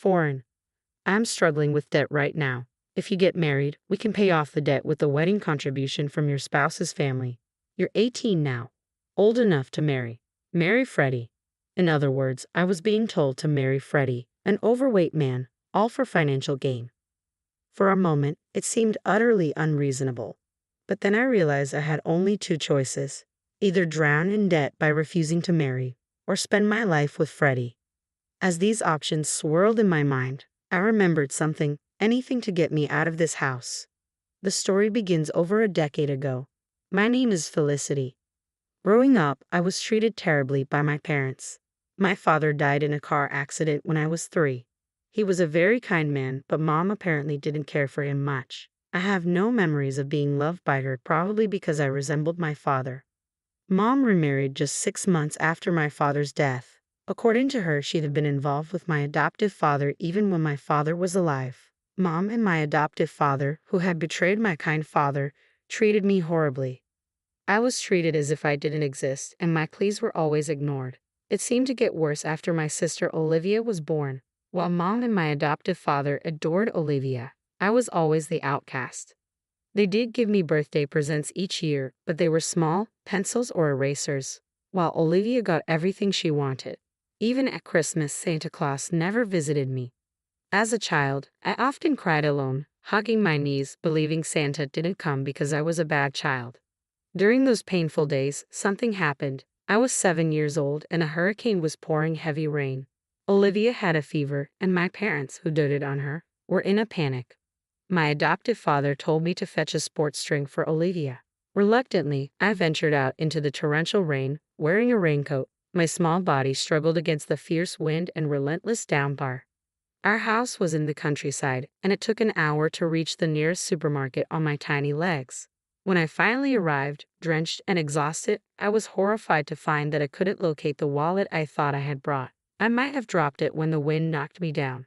Foreign. I'm struggling with debt right now. If you get married, we can pay off the debt with the wedding contribution from your spouse's family. You're 18 now. Old enough to marry. Marry Freddie. In other words, I was being told to marry Freddie, an overweight man, all for financial gain. For a moment, it seemed utterly unreasonable. But then I realized I had only two choices: either drown in debt by refusing to marry, or spend my life with Freddie. As these options swirled in my mind, I remembered something: anything to get me out of this house. The story begins over a decade ago. My name is Felicity. Growing up, I was treated terribly by my parents. My father died in a car accident when I was 3. He was a very kind man, but Mom apparently didn't care for him much. I have no memories of being loved by her, probably because I resembled my father. Mom remarried just 6 months after my father's death. According to her, she'd have been involved with my adoptive father even when my father was alive. Mom and my adoptive father, who had betrayed my kind father, treated me horribly. I was treated as if I didn't exist, and my pleas were always ignored. It seemed to get worse after my sister Olivia was born. While Mom and my adoptive father adored Olivia, I was always the outcast. They did give me birthday presents each year, but they were small, pencils or erasers, while Olivia got everything she wanted. Even at Christmas, Santa Claus never visited me. As a child, I often cried alone, hugging my knees, believing Santa didn't come because I was a bad child. During those painful days, something happened. I was 7 years old and a hurricane was pouring heavy rain. Olivia had a fever, and my parents, who doted on her, were in a panic. My adoptive father told me to fetch a sports drink for Olivia. Reluctantly, I ventured out into the torrential rain, wearing a raincoat. My small body struggled against the fierce wind and relentless downpour. Our house was in the countryside, and it took an hour to reach the nearest supermarket on my tiny legs. When I finally arrived, drenched and exhausted, I was horrified to find that I couldn't locate the wallet I thought I had brought. I might have dropped it when the wind knocked me down.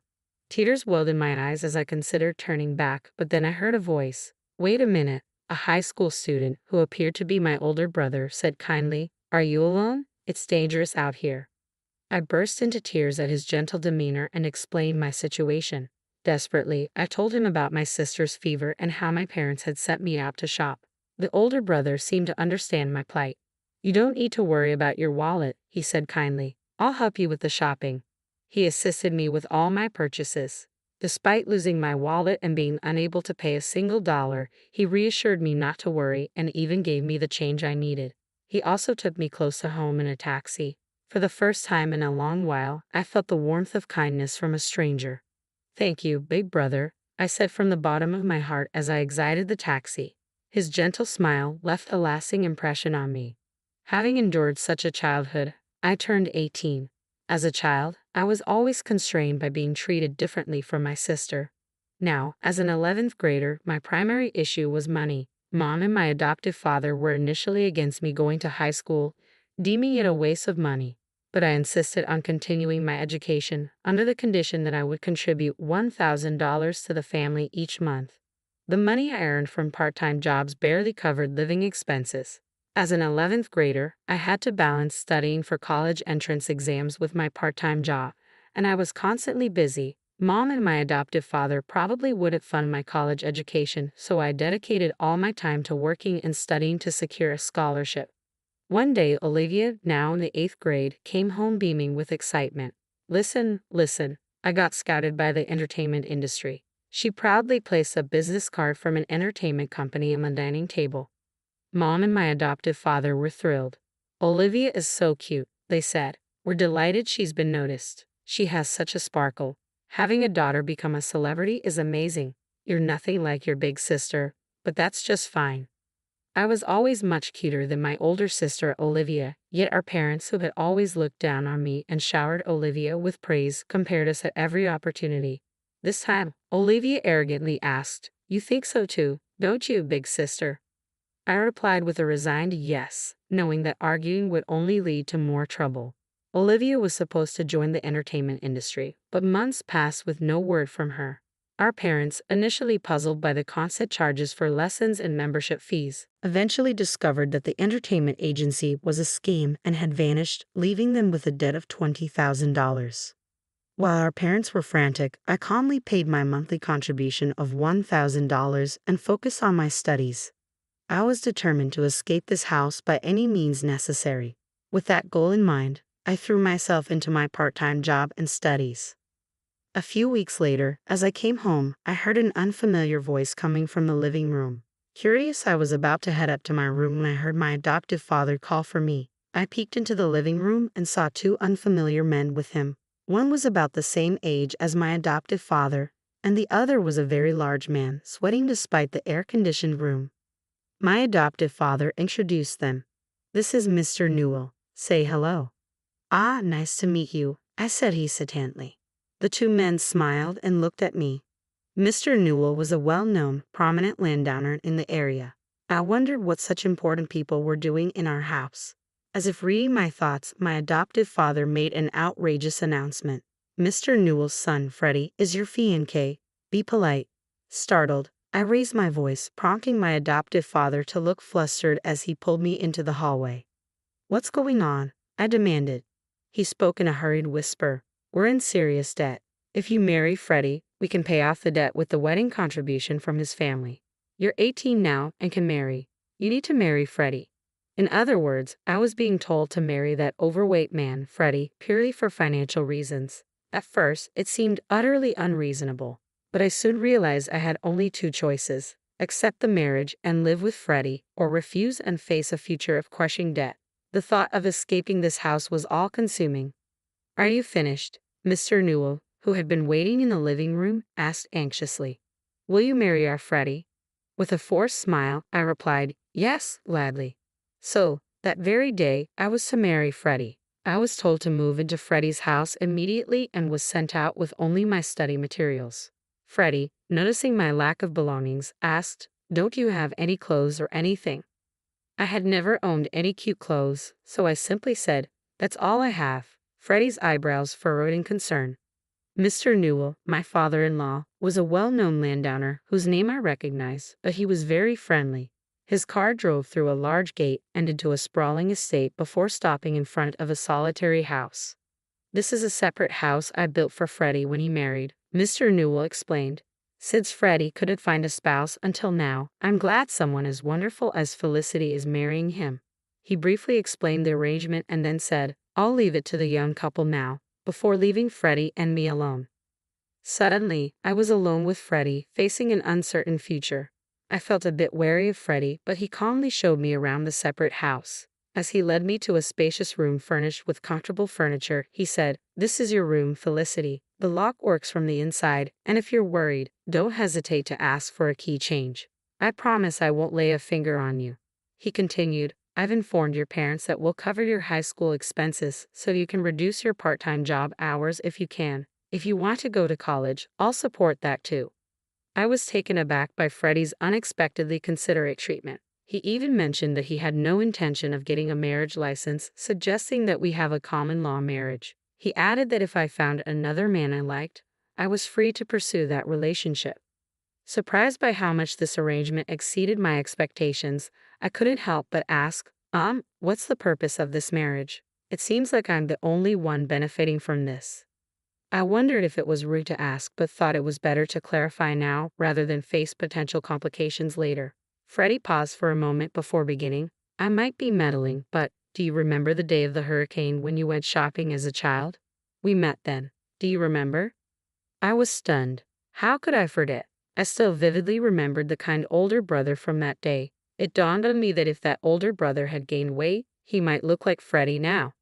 Tears welled in my eyes as I considered turning back, but then I heard a voice. Wait a minute. A high school student, who appeared to be my older brother, said kindly, "Are you alone? It's dangerous out here." I burst into tears at his gentle demeanor and explained my situation. Desperately, I told him about my sister's fever and how my parents had sent me out to shop. The older brother seemed to understand my plight. "You don't need to worry about your wallet," he said kindly. "I'll help you with the shopping." He assisted me with all my purchases. Despite losing my wallet and being unable to pay a single dollar, he reassured me not to worry and even gave me the change I needed. He also took me close to home in a taxi. For the first time in a long while, I felt the warmth of kindness from a stranger. "Thank you, big brother," I said from the bottom of my heart as I exited the taxi. His gentle smile left a lasting impression on me. Having endured such a childhood, I turned 18. As a child, I was always constrained by being treated differently from my sister. Now, as an 11th grader, my primary issue was money. Mom and my adoptive father were initially against me going to high school, deeming it a waste of money. But I insisted on continuing my education under the condition that I would contribute $1,000 to the family each month. The money I earned from part-time jobs barely covered living expenses. As an 11th grader, I had to balance studying for college entrance exams with my part-time job, and I was constantly busy. Mom and my adoptive father probably wouldn't fund my college education, so I dedicated all my time to working and studying to secure a scholarship. One day, Olivia, now in the 8th grade, came home beaming with excitement. Listen, I got scouted by the entertainment industry." She proudly placed a business card from an entertainment company on the dining table. Mom and my adoptive father were thrilled. "Olivia is so cute," they said. "We're delighted she's been noticed. She has such a sparkle. Having a daughter become a celebrity is amazing. You're nothing like your big sister, but that's just fine." I was always much cuter than my older sister Olivia, yet our parents, who had always looked down on me and showered Olivia with praise, compared us at every opportunity. This time, Olivia arrogantly asked, "You think so too, don't you, big sister?" I replied with a resigned yes, knowing that arguing would only lead to more trouble. Olivia was supposed to join the entertainment industry, but months passed with no word from her. Our parents, initially puzzled by the constant charges for lessons and membership fees, eventually discovered that the entertainment agency was a scheme and had vanished, leaving them with a debt of $20,000. While our parents were frantic, I calmly paid my monthly contribution of $1,000 and focused on my studies. I was determined to escape this house by any means necessary. With that goal in mind, I threw myself into my part-time job and studies. A few weeks later, as I came home, I heard an unfamiliar voice coming from the living room. Curious, I was about to head up to my room when I heard my adoptive father call for me. I peeked into the living room and saw two unfamiliar men with him. One was about the same age as my adoptive father, and the other was a very large man, sweating despite the air-conditioned room. My adoptive father introduced them. "This is Mr. Newell. Say hello." "Ah, nice to meet you," I said hesitantly. The two men smiled and looked at me. Mr. Newell was a well-known, prominent landowner in the area. I wondered what such important people were doing in our house. As if reading my thoughts, my adoptive father made an outrageous announcement. "Mr. Newell's son, Freddie, is your fiancé. Be polite." Startled, I raised my voice, prompting my adoptive father to look flustered as he pulled me into the hallway. "What's going on?" I demanded. He spoke in a hurried whisper. "We're in serious debt. If you marry Freddie, we can pay off the debt with the wedding contribution from his family. You're 18 now and can marry. You need to marry Freddie." In other words, I was being told to marry that overweight man, Freddie, purely for financial reasons. At first, it seemed utterly unreasonable, but I soon realized I had only two choices: accept the marriage and live with Freddie, or refuse and face a future of crushing debt. The thought of escaping this house was all-consuming. "Are you finished?" Mr. Newell, who had been waiting in the living room, asked anxiously. "Will you marry our Freddie?" With a forced smile, I replied, "Yes, gladly." So, that very day, I was to marry Freddie. I was told to move into Freddie's house immediately and was sent out with only my study materials. Freddie, noticing my lack of belongings, asked, "Don't you have any clothes or anything?" I had never owned any cute clothes, so I simply said, "That's all I have." Freddie's eyebrows furrowed in concern. Mr. Newell, my father-in-law, was a well-known landowner whose name I recognized, but he was very friendly. His car drove through a large gate and into a sprawling estate before stopping in front of a solitary house. "This is a separate house I built for Freddie when he married," Mr. Newell explained. "Since Freddie couldn't find a spouse until now, I'm glad someone as wonderful as Felicity is marrying him." He briefly explained the arrangement and then said, "I'll leave it to the young couple now," before leaving Freddie and me alone. Suddenly, I was alone with Freddie, facing an uncertain future. I felt a bit wary of Freddie, but he calmly showed me around the separate house. As he led me to a spacious room furnished with comfortable furniture, he said, "This is your room, Felicity. The lock works from the inside, and if you're worried, don't hesitate to ask for a key change. I promise I won't lay a finger on you." He continued, "I've informed your parents that we'll cover your high school expenses so you can reduce your part-time job hours if you can. If you want to go to college, I'll support that too." I was taken aback by Freddie's unexpectedly considerate treatment. He even mentioned that he had no intention of getting a marriage license, suggesting that we have a common-law marriage. He added that if I found another man I liked, I was free to pursue that relationship. Surprised by how much this arrangement exceeded my expectations, I couldn't help but ask, what's the purpose of this marriage? It seems like I'm the only one benefiting from this." I wondered if it was rude to ask, but thought it was better to clarify now rather than face potential complications later. Freddie paused for a moment before beginning. "I might be meddling, but do you remember the day of the hurricane when you went shopping as a child? We met then. Do you remember?" I was stunned. How could I forget? I still vividly remembered the kind older brother from that day. It dawned on me that if that older brother had gained weight, he might look like Freddie now.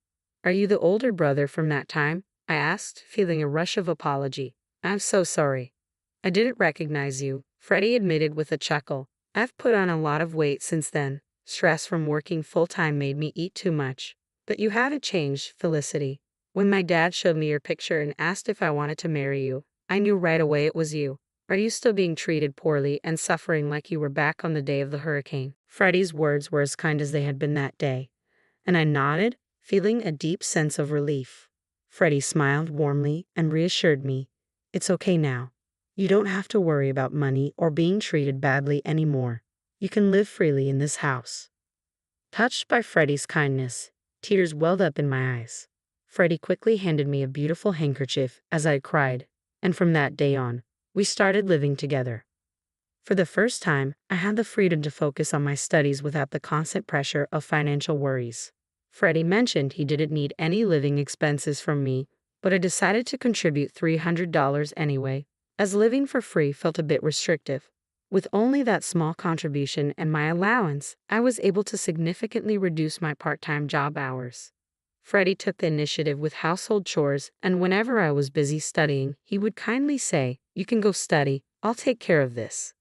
"Are you the older brother from that time?" I asked, feeling a rush of apology. "I'm so sorry. I didn't recognize you," Freddie admitted with a chuckle. "I've put on a lot of weight since then. Stress from working full-time made me eat too much. But you haven't changed, Felicity. When my dad showed me your picture and asked if I wanted to marry you, I knew right away it was you. Are you still being treated poorly and suffering like you were back on the day of the hurricane?" Freddie's words were as kind as they had been that day, and I nodded, feeling a deep sense of relief. Freddie smiled warmly and reassured me, "It's okay now. You don't have to worry about money or being treated badly anymore. You can live freely in this house." Touched by Freddie's kindness, tears welled up in my eyes. Freddie quickly handed me a beautiful handkerchief as I cried, and from that day on, we started living together. For the first time, I had the freedom to focus on my studies without the constant pressure of financial worries. Freddie mentioned he didn't need any living expenses from me, but I decided to contribute $300 anyway, as living for free felt a bit restrictive. With only that small contribution and my allowance, I was able to significantly reduce my part-time job hours. Freddie took the initiative with household chores, and whenever I was busy studying, he would kindly say, "You can go study, I'll take care of this."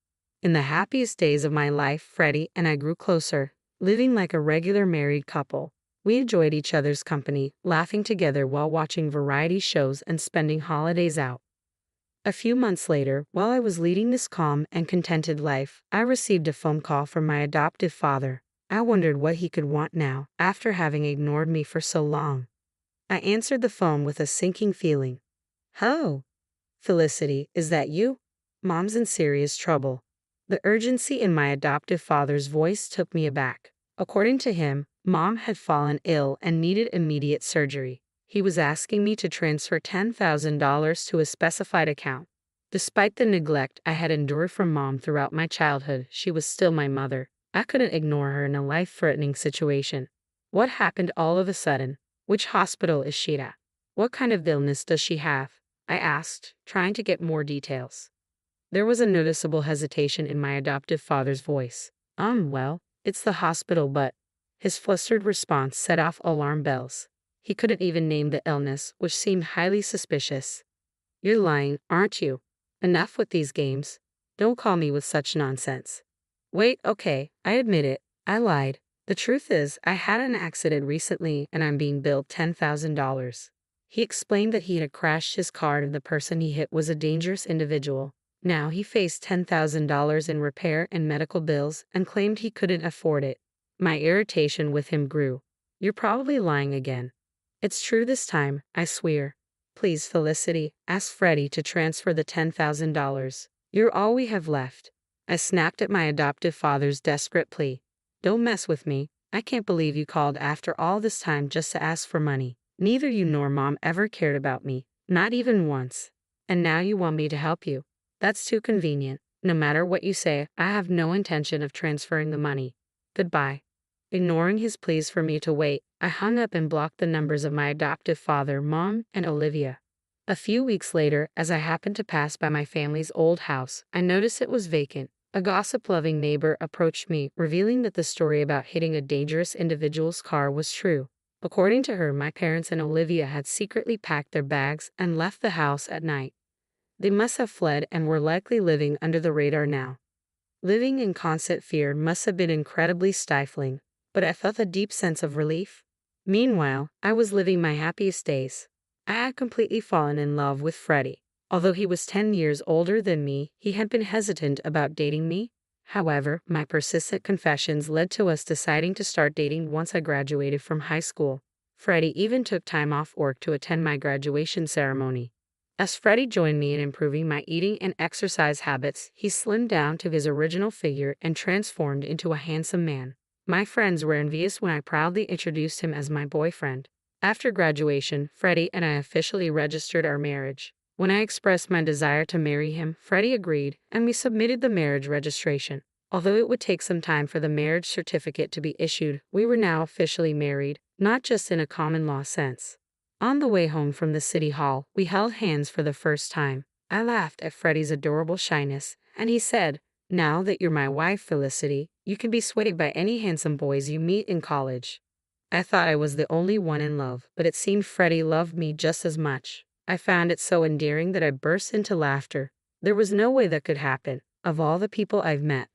In the happiest days of my life, Freddie and I grew closer, living like a regular married couple. We enjoyed each other's company, laughing together while watching variety shows and spending holidays out. A few months later, while I was leading this calm and contented life, I received a phone call from my adoptive father. I wondered what he could want now, after having ignored me for so long. I answered the phone with a sinking feeling. "Hello, Felicity, is that you? Mom's in serious trouble." The urgency in my adoptive father's voice took me aback. According to him, Mom had fallen ill and needed immediate surgery. He was asking me to transfer $10,000 to a specified account. Despite the neglect I had endured from Mom throughout my childhood, she was still my mother. I couldn't ignore her in a life-threatening situation. "What happened all of a sudden? Which hospital is she at? What kind of illness does she have?" I asked, trying to get more details. There was a noticeable hesitation in my adoptive father's voice. Well, it's the hospital, but..." His flustered response set off alarm bells. He couldn't even name the illness, which seemed highly suspicious. "You're lying, aren't you? Enough with these games. Don't call me with such nonsense." "Wait, okay, I admit it. I lied. The truth is, I had an accident recently and I'm being billed $10,000. He explained that he had crashed his car and the person he hit was a dangerous individual. Now he faced $10,000 in repair and medical bills and claimed he couldn't afford it. My irritation with him grew. "You're probably lying again." "It's true this time, I swear. Please, Felicity, ask Freddie to transfer the $10,000. You're all we have left." I snapped at my adoptive father's desperate plea. "Don't mess with me. I can't believe you called after all this time just to ask for money. Neither you nor Mom ever cared about me, not even once. And now you want me to help you. That's too convenient. No matter what you say, I have no intention of transferring the money. Goodbye." Ignoring his pleas for me to wait, I hung up and blocked the numbers of my adoptive father, Mom, and Olivia. A few weeks later, as I happened to pass by my family's old house, I noticed it was vacant. A gossip-loving neighbor approached me, revealing that the story about hitting a dangerous individual's car was true. According to her, my parents and Olivia had secretly packed their bags and left the house at night. They must have fled and were likely living under the radar now. Living in constant fear must have been incredibly stifling, but I felt a deep sense of relief. Meanwhile, I was living my happiest days. I had completely fallen in love with Freddie. Although he was 10 years older than me, he had been hesitant about dating me. However, my persistent confessions led to us deciding to start dating once I graduated from high school. Freddie even took time off work to attend my graduation ceremony. As Freddie joined me in improving my eating and exercise habits, he slimmed down to his original figure and transformed into a handsome man. My friends were envious when I proudly introduced him as my boyfriend. After graduation, Freddie and I officially registered our marriage. When I expressed my desire to marry him, Freddie agreed, and we submitted the marriage registration. Although it would take some time for the marriage certificate to be issued, we were now officially married, not just in a common law sense. On the way home from the city hall, we held hands for the first time. I laughed at Freddie's adorable shyness, and he said, "Now that you're my wife, Felicity, you can be swayed by any handsome boys you meet in college." I thought I was the only one in love, but it seemed Freddie loved me just as much. I found it so endearing that I burst into laughter. There was no way that could happen. Of all the people I've met,